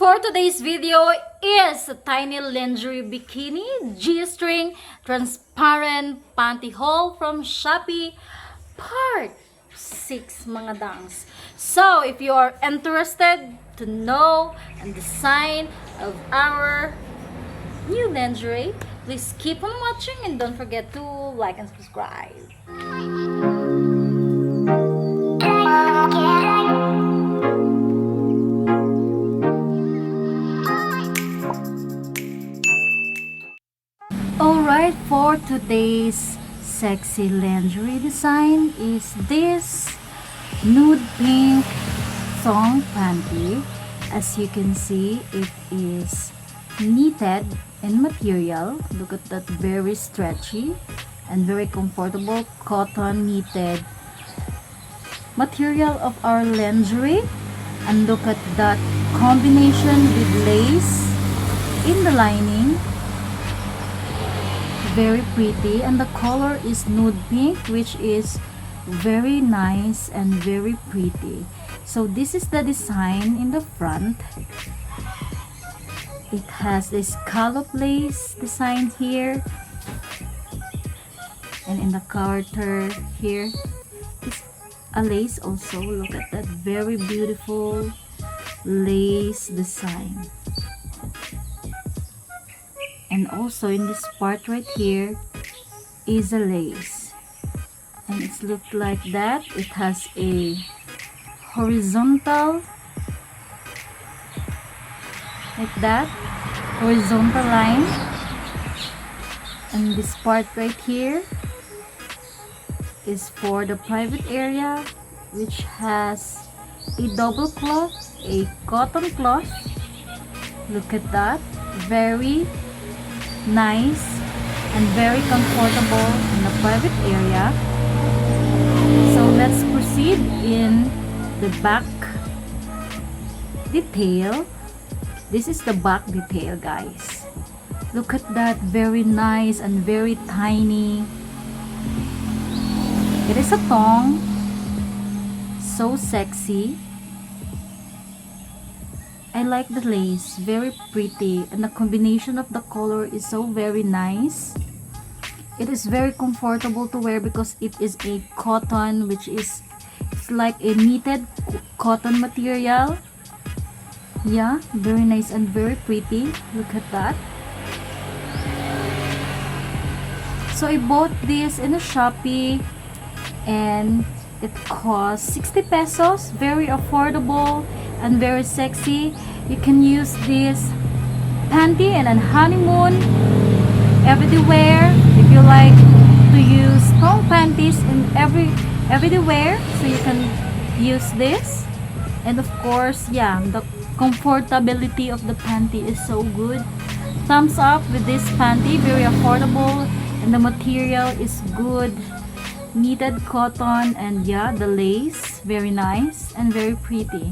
for today's video is a tiny lingerie bikini G-string transparent panty haul from Shopee part 6 mga dangs. So if you are interested to know and design of our new lingerie, please keep on watching and don't forget to like and subscribe. Alright, for today's sexy lingerie design is this nude pink thong panty. As you can see, it is knitted in material. Look at that, very stretchy and very comfortable cotton knitted material of our lingerie. And look at that combination with lace in the lining. Very pretty, and the color is nude pink, which is very nice and very pretty. So this is the design in the front. It has this scallop lace design here, and in the quarter here is a lace also. Look at that, very beautiful lace design. And also in this part right here is a lace, and it's looked like that. It has a horizontal, like that, horizontal line. And this part right here is for the private area, which has a double cloth, a cotton cloth. Look at that, very nice and very comfortable in the private area. So let's proceed in the back detail. This is the back detail, guys. Look at that, very nice and very tiny. It is a thong, so sexy. I like the lace, very pretty, and the combination of the color is so very nice. It is very comfortable to wear because it is a cotton, which is, it's like a knitted cotton material. Yeah, very nice and very pretty. Look at that. So I bought this in a Shopee and it cost 60 pesos. Very affordable and very sexy. You can use this panty in a honeymoon, everywhere. If you like to use thong panties in everywhere, so you can use this. And of course, yeah, the comfortability of the panty is so good. Thumbs up with this panty, very affordable, and the material is good, knitted cotton, and yeah, the lace, very nice and very pretty.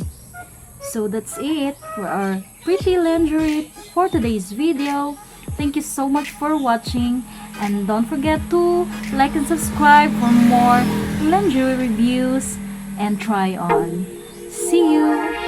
So that's it for our pretty lingerie for today's video. Thank you so much for watching, and don't forget to like and subscribe for more lingerie reviews and try on. See you!